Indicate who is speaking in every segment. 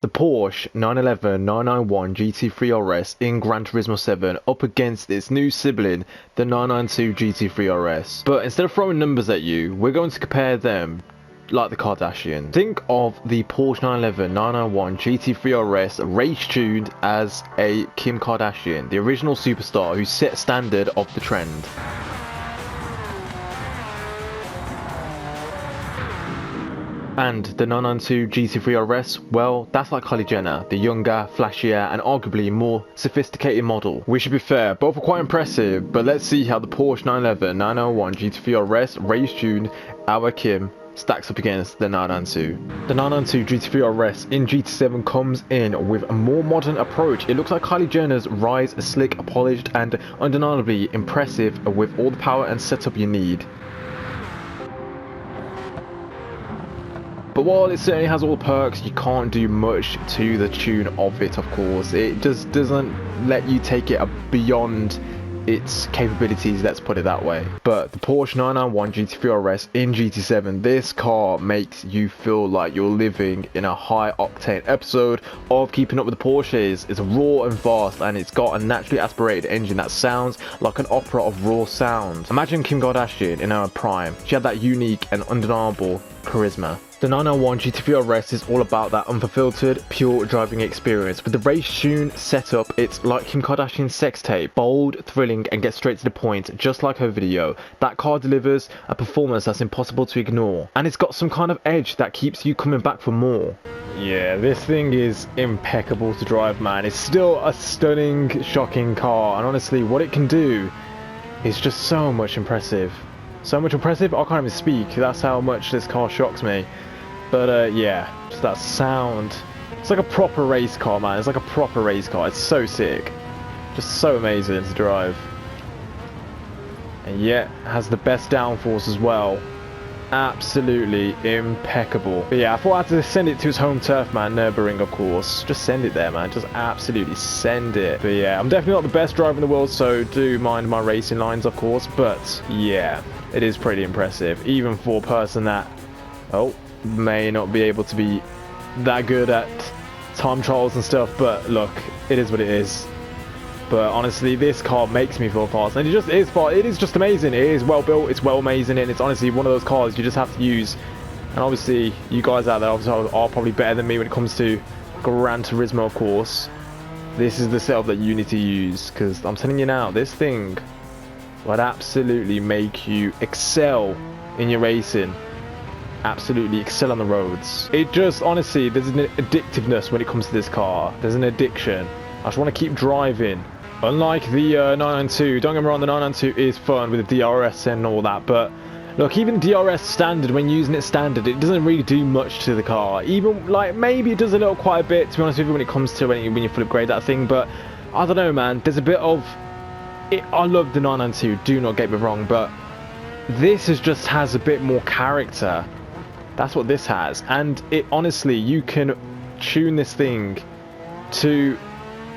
Speaker 1: The Porsche 911 991 GT3 RS in Gran Turismo 7 up against its new sibling, the 992 GT3 RS. But instead of throwing numbers at you, we're going to compare them like the Kardashians. Think of the Porsche 911 991 GT3 RS race tuned as a Kim Kardashian, the original superstar who set standard of the trend. And the 992 GT3 RS, well, that's like Kylie Jenner, the younger, flashier, and arguably more sophisticated model. We should be fair, both are quite impressive, but let's see how the Porsche 911 901 GT3 RS race tuned our Kim stacks up against the 992. The 992 GT3 RS in GT7 comes in with a more modern approach. It looks like Kylie Jenner's rise, slick, polished, and undeniably impressive with all the power and setup you need. But while it certainly has all the perks, you can't do much to the tune of it, of course. It just doesn't let you take it beyond its capabilities, let's put it that way. But the Porsche 991 GT3 RS in GT7, this car makes you feel like you're living in a high octane episode of Keeping Up with the Porsches. It's raw and fast, and it's got a naturally aspirated engine that sounds like an opera of raw sound. Imagine Kim Kardashian in her prime. She had that unique and undeniable charisma. The 901 GT3 RS is all about that unfiltered, pure driving experience. With the race tune setup, it's like Kim Kardashian's sex tape. Bold, thrilling, and gets straight to the point, just like her video. That car delivers a performance that's impossible to ignore. And it's got some kind of edge that keeps you coming back for more. Yeah, this thing is impeccable to drive, man. It's still a stunning, shocking car. And honestly, what it can do is just so much impressive. So much impressive, I can't even speak. That's how much this car shocks me. But yeah, just that sound. It's like a proper race car, man. It's like a proper race car. It's so sick. Just so amazing to drive. And yet, has the best downforce as well. Absolutely impeccable. But yeah, I thought I had to send it to its home turf, man. Nürburgring, of course. Just send it there, man. Just absolutely send it. But yeah, I'm definitely not the best driver in the world, so do mind my racing lines, of course. But yeah, it is pretty impressive. Even for a person that, may not be able to be that good at time trials and stuff, but look, it is what it is. But honestly, this car makes me feel fast, and it just is fast. It is just amazing. It is well built, it's well amazing, and it's honestly one of those cars you just have to use. And obviously, you guys out there obviously are probably better than me when it comes to Gran Turismo, of course. This is the setup that you need to use, because I'm telling you now, this thing would absolutely make you excel in your racing. Absolutely excel on the roads. It just, honestly, there's an addictiveness when it comes to this car. There's an addiction. I just want to keep driving. Unlike the 992, don't get me wrong, the 992 is fun with the DRS and all that, but look, even DRS standard, when using it standard, it doesn't really do much to the car. Even, like, maybe it does a little quite a bit, to be honest with you, when it comes to when you full upgrade that thing, but I don't know, man. There's a bit of it. I love the 992, do not get me wrong, but this just has a bit more character. That's what this has, and it honestly, you can tune this thing to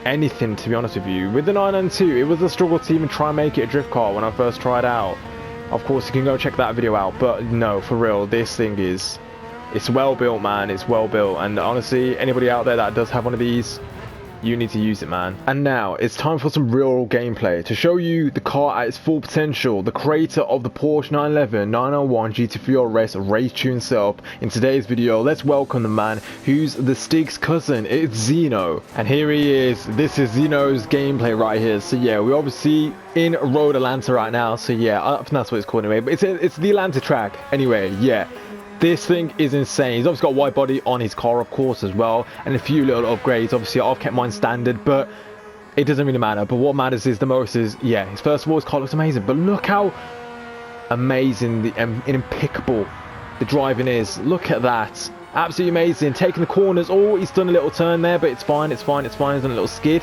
Speaker 1: anything, to be honest with you. With the 992, it was a struggle to even try and make it a drift car when I first tried out. Of course, you can go check that video out, but no, for real, this thing it's well built, man. It's well built, and honestly, anybody out there that does have one of these, you need to use it, man. And now it's time for some real gameplay to show you the car at its full potential. The creator of the Porsche 911 901 GT3 RS race tune setup. In today's video, let's welcome the man who's the Stig's cousin. It's Zeno, and here he is. This is Zeno's gameplay right here. So yeah, we're obviously in Road Atlanta right now. So yeah, I think that's what it's called anyway. But it's the Atlanta track anyway. Yeah. This thing is insane. He's obviously got a wide body on his car, of course, as well, and a few little upgrades. Obviously, I've kept mine standard, but it doesn't really matter. But what matters is the most is, yeah, first of all, his car looks amazing, but look how amazing and impeccable the driving is. Look at that. Absolutely amazing. Taking the corners. Oh, he's done a little turn there, but it's fine. It's fine. It's fine. He's done a little skid.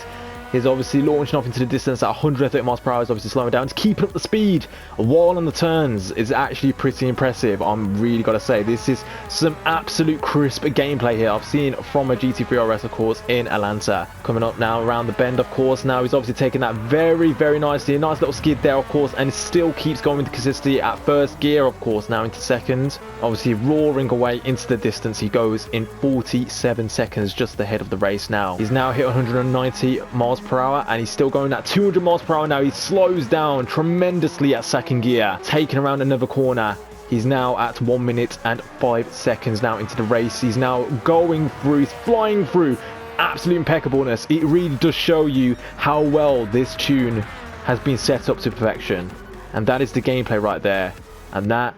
Speaker 1: He's obviously launching off into the distance at 130 miles per hour. He's obviously slowing down. He's keeping up the speed while on the turns is actually pretty impressive. I'm really got to say, this is some absolute crisp gameplay here I've seen from a GT3 RS, of course, in Atlanta. Coming up now around the bend, of course. Now he's obviously taking that very, very nicely. A nice little skid there, of course, and still keeps going with the consistency at first gear, of course, now into second. Obviously roaring away into the distance. He goes in 47 seconds, just ahead of the race now. He's now hit 190 miles per hour, and he's still going at 200 miles per hour now. He slows down tremendously at second gear, taking around another corner. He's now at 1 minute and 5 seconds now into the race. He's now going through, he's flying through. Absolute impeccableness. It really does show you how well this tune has been set up to perfection. And that is the gameplay right there. And that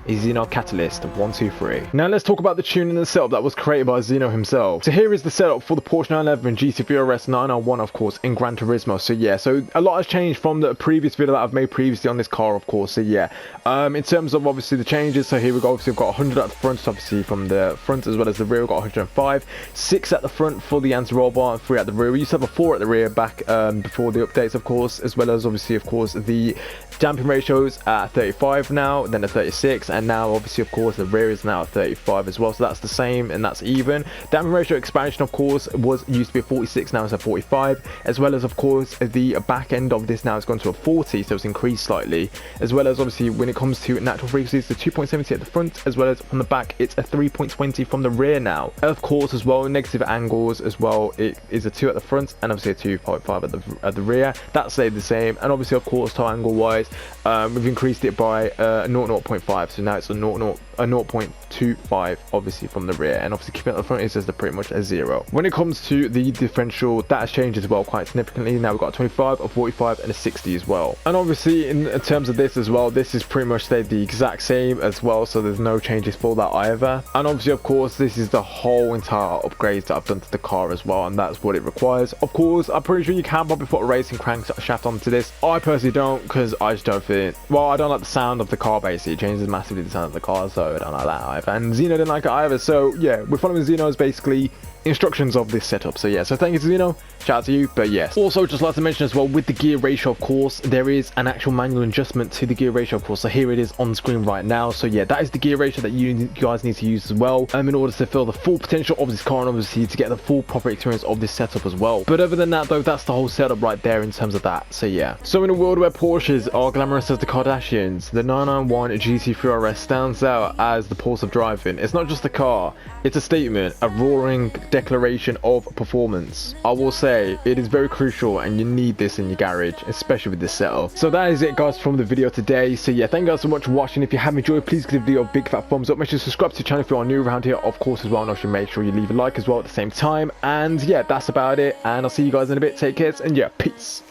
Speaker 1: is Xeno Catalyst 123. Now let's talk about the tune and the setup that was created by Xeno himself. So here is the setup for the Porsche 911 GT3 RS 901, of course, in Gran Turismo. So yeah, so a lot has changed from the previous video that I've made previously on this car, of course. So yeah, in terms of obviously the changes, so here we go. Obviously we've got 100 at the front, obviously from the front as well as the rear. We've got 105, 6 at the front for the anti-roll bar, and 3 at the rear. We used to have a 4 at the rear back before the updates, of course, as well as obviously, of course, the damping ratios at 35 now, then at 36, and now obviously, of course, the rear is now at 35 as well, so that's the same and that's even. Damping ratio expansion, of course, was used to be a 46, now it's a 45, as well as, of course, the back end of this now has gone to a 40, so it's increased slightly, as well as obviously when it comes to natural frequencies, the 2.70 at the front, as well as from the back it's a 3.20 from the rear now. Of course, as well, negative angles as well, it is a 2 at the front and obviously a 2.5 at the rear. That stayed the same, and obviously, of course, toe angle wise, we've increased it by 0.5, so now it's a 0.25 obviously from the rear, and obviously keeping it at the front it says they're pretty much a 0. When it comes to the differential, that has changed as well quite significantly. Now we've got a 25, a 45 and a 60 as well, and obviously in terms of this as well, this is pretty much stayed the exact same as well, so there's no changes for that either. And obviously, of course, this is the whole entire upgrades that I've done to the car as well, and that's what it requires. Of course, I'm pretty sure you can probably put a racing crankshaft onto this. I personally don't, because I just don't feel it. Well, I don't like the sound of the car basically. It changes massively the sound of the car, so I don't like that either, and Xeno didn't like it either. So yeah, we're following Xeno's basically instructions of this setup. So yeah, so thank you to Xeno, shout out to you. But yes, also just like to mention as well, with the gear ratio, of course, there is an actual manual adjustment to the gear ratio, of course. So here it is on screen right now. So yeah, that is the gear ratio that you guys need to use as well, in order to feel the full potential of this car, and obviously to get the full proper experience of this setup as well. But other than that though, that's the whole setup right there in terms of that. So yeah, so in a world where Porsches are glamorous as the Kardashians, the 991 GT3 RS stands out as the pulse of driving. It's not just a car, it's a statement, a roaring declaration of performance. I will say it is very crucial, and you need this in your garage, especially with this setup. So that is it, guys, from the video today. So yeah, thank you guys so much for watching. If you have enjoyed, please give the video a big fat thumbs up. Make sure to subscribe to the channel if you are new around here, of course, as well, and also make sure you leave a like as well at the same time. And yeah, that's about it, and I'll see you guys in a bit. Take care, and yeah, peace.